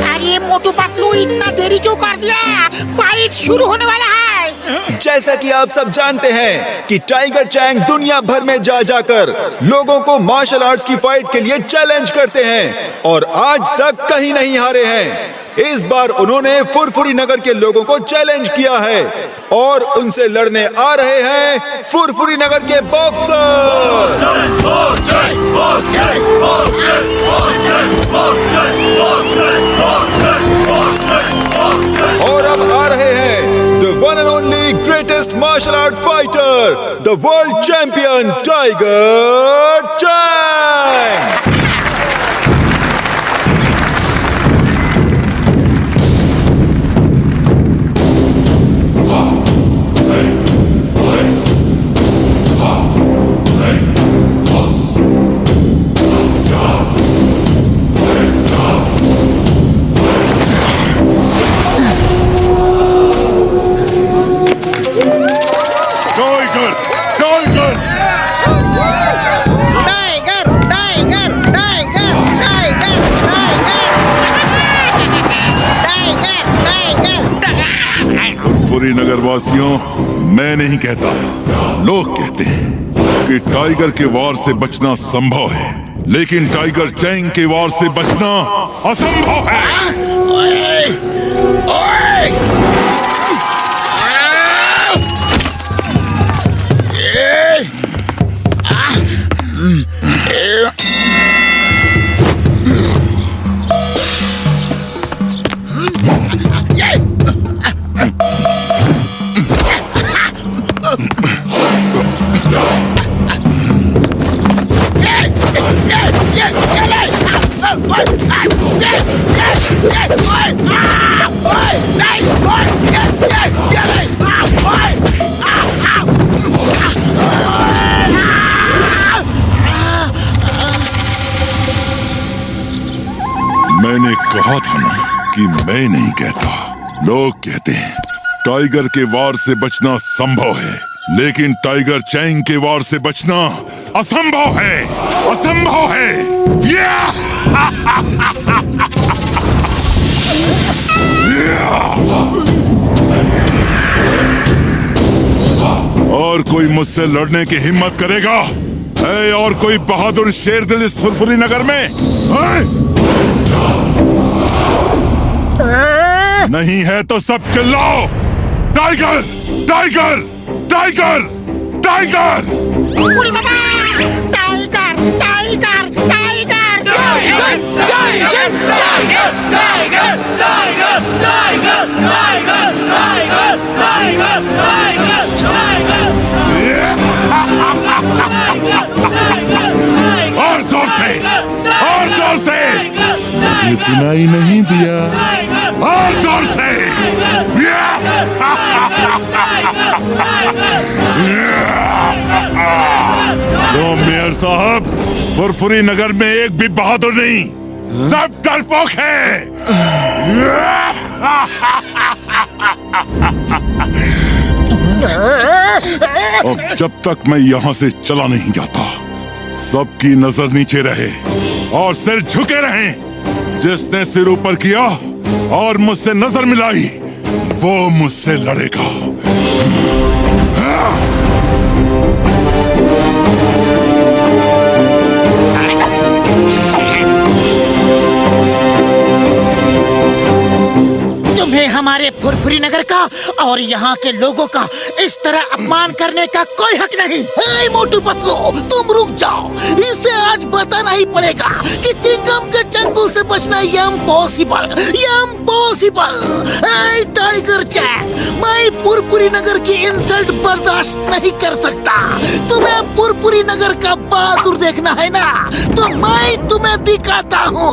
अरे मोटू पतलू, इतना देरी क्यों कर दिया? फाइट शुरू होने वाला है। जैसा कि आप सब जानते हैं कि टाइगर चैंग दुनिया भर में जा जाकर लोगों को मार्शल आर्ट्स की फाइट के लिए चैलेंज करते हैं और आज तक कहीं नहीं हारे हैं। इस बार उन्होंने फुरफुरी नगर के लोगों को चैलेंज किया है और उनसे लड़ने आ रहे हैं फुरफुरी नगर के बॉक्सर। और अब आ रहे हैं the one and only greatest martial art fighter, the world champion Tiger Chang. Furfuri नगर वासियों, मैं नहीं कहता, लोग कहते हैं कि टाइगर के वार से बचना संभव है, लेकिन टाइगर चैंग के वार से बचना असंभव है। मैंने कहा था ना कि मैं नहीं कहता, लोग कहते हैं टाइगर के वार से बचना संभव है, लेकिन टाइगर चैंग के वार से बचना असंभव है, असंभव है। और कोई मुझसे लड़ने की हिम्मत करेगा? है और कोई बहादुर शेर दिल इस फुरफुरी नगर में? नहीं है तो सब चिल्लाओ, टाइगर, टाइगर, टाइगर, टाइगर! उड़ी बाबा! Tiger, tiger, tiger! Tiger, tiger, tiger, tiger, tiger, tiger, tiger, tiger, tiger, tiger, और जोर से, और जोर से! मुझे सुनाई नहीं दिया, और जोर से! तो मेयर साहब, फुरफुरी नगर में एक भी बहादुर नहीं, सब डरपोक हैं। अब जब तक मैं यहाँ से चला नहीं जाता, सबकी नजर नीचे रहे और सिर झुके रहें। जिसने सिर ऊपर किया और मुझसे नजर मिलाई, वो मुझसे लड़ेगा। तुम्हें हमारे फुरफुरी नगर का और यहाँ के लोगों का इस तरह अपमान करने का कोई हक नहीं। हे मोटू पतलू, तुम रुक जाओ। इसे आज बताना ही पड़ेगा कि चिंगम के चंगुल से बचना इम्पॉसिबल, इम्पॉसिबल। हे टाइगर चैंग, मैं फुरफुरी नगर की इंसल्ट बर्दाश्त नहीं कर सकता। तुम्हें फुरफुरी नगर का बहादुर देखना है ना, तो मैं तुम्हें दिखाता हूँ।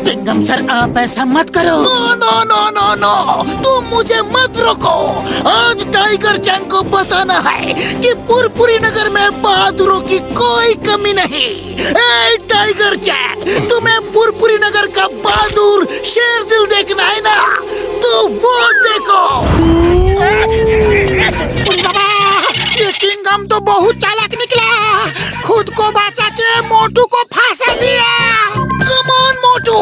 चिंगम सर, आप ऐसा मत करो। No no no no no, तुम मुझे मत रोको। आज टाइगर चैंग को बताना है कि फुरफुरी नगर में बहादुरों की कोई कमी नहीं। ए टाइगर चैंग, तुम्हें फुरफुरी नगर का बहादुर शेर दिल देखना है ना, तो वो देखो। बाबा, ये चिंगम तो बहुत चालाक निकला। खुद को बचा के मोटू को फांसा दिया। कम ऑन मोटू,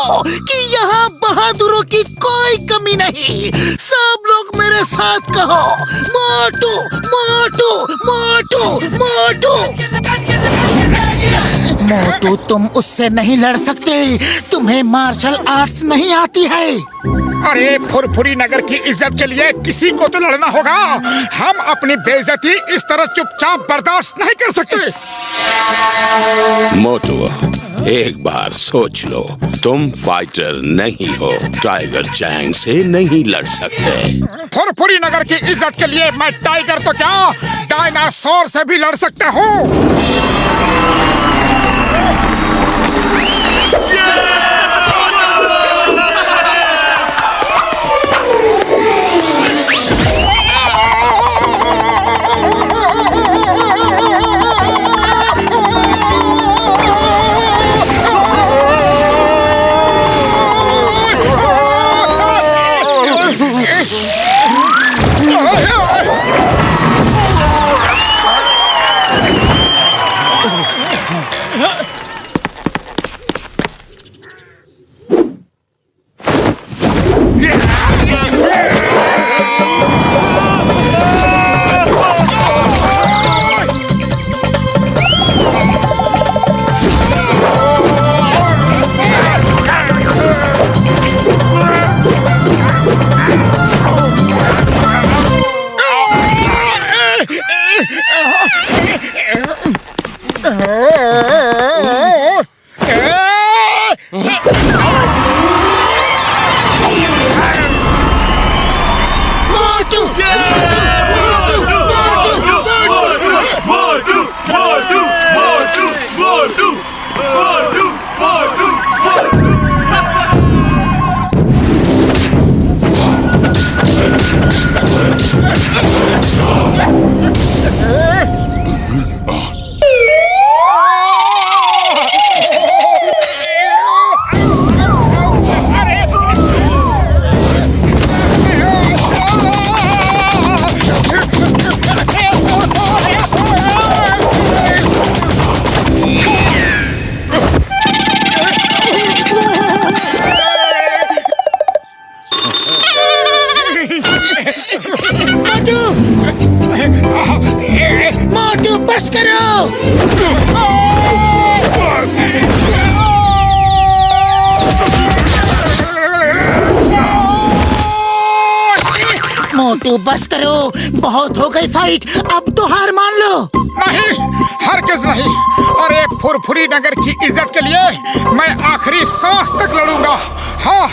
लो कि यहाँ बहादुरों की कोई कमी नहीं। सब लोग मेरे साथ कहो, मोटू मोटू मोटू मोटू। मोटू, तुम उससे नहीं लड़ सकते, तुम्हें मार्शल आर्ट्स नहीं आती है। अरे फुरफुरी नगर की इज्जत के लिए किसी को तो लड़ना होगा। हम अपनी बेइज्जती इस तरह चुपचाप बर्दाश्त नहीं कर सकते। मोटू, एक बार सोच लो, तुम फाइटर नहीं हो, टाइगर चैंग से नहीं लड़ सकते। फुरफुरी नगर की इज्जत के लिए मैं टाइगर तो क्या, डायनासोर से भी लड़ सकता हूँ। मोटू बस करो। मोटू बस करो, बहुत हो गई फाइट, अब तो हार मान लो। नहीं, हरगिज़ नहीं। अरे फुरफुरी नगर की इज्जत के लिए मैं आखिरी सांस तक लड़ूंगा। हाँ।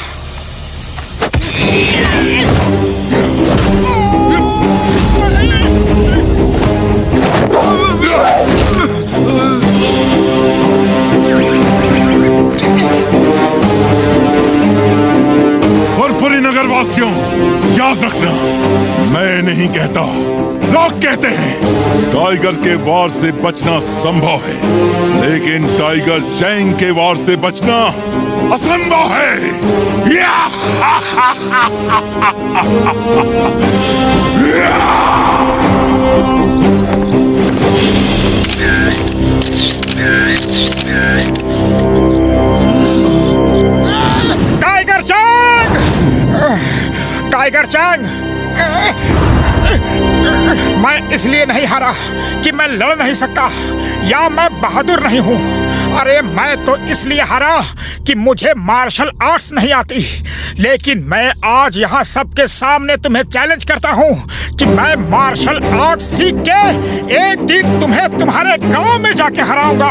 फुरफुरी नगर वासियों, याद रखना, मैं नहीं कहता, लोग कहते हैं टाइगर के वार से बचना संभव है, लेकिन टाइगर चैंग के वार से बचना असंभव है। टाइगर चैंग, टाइगर चैंग, मैं इसलिए नहीं हारा कि मैं लड़ नहीं सकता या मैं बहादुर नहीं हूँ। अरे मैं तो इसलिए हारा कि मुझे मार्शल आर्ट्स नहीं आती, लेकिन मैं आज यहाँ सबके सामने तुम्हें चैलेंज करता हूँ कि मैं मार्शल आर्ट्स सीख के एक दिन तुम्हें तुम्हारे गांव में जाके हराऊंगा।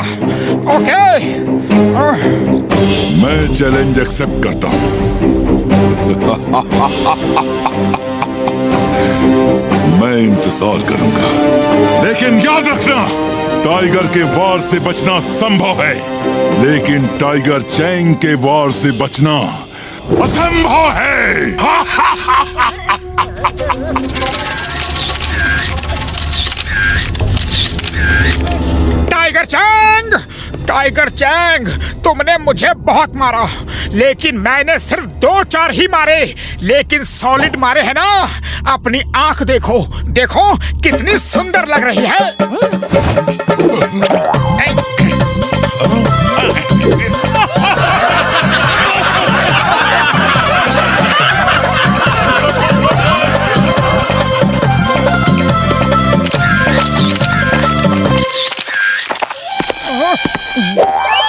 ओके? मैं चैलेंज एक्सेप्ट करता हूँ। मैं इंतजार करूंगा, लेकिन याद रखना, टाइगर के वार से बचना संभव है, लेकिन टाइगर चैंग के वार से बचना असंभव है। टाइगर चैंग, टाइगर चैंग, तुमने मुझे बहुत मारा, लेकिन मैंने सिर्फ 2-4 ही मारे, लेकिन सॉलिड मारे हैं ना। अपनी आंख देखो, देखो कितनी सुंदर लग रही है। हैं।